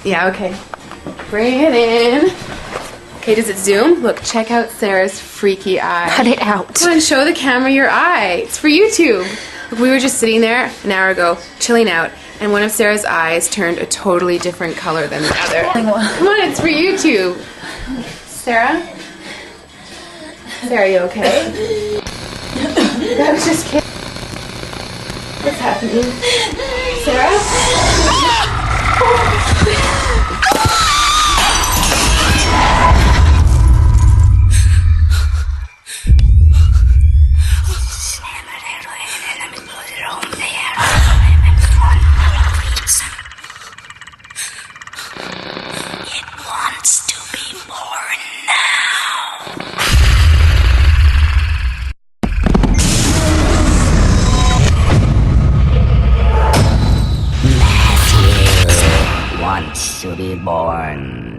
Yeah, okay. Bring it in. Okay, does it zoom? Look, check out Sarah's freaky eye. Cut it out. Come on, show the camera your eye. It's for YouTube. Look, we were just sitting there an hour ago, chilling out, and one of Sarah's eyes turned a totally different color than the other. Come on, it's for YouTube. Sarah? Sarah, you okay? That was just kidding. What's happening? Sarah? Wants to be born.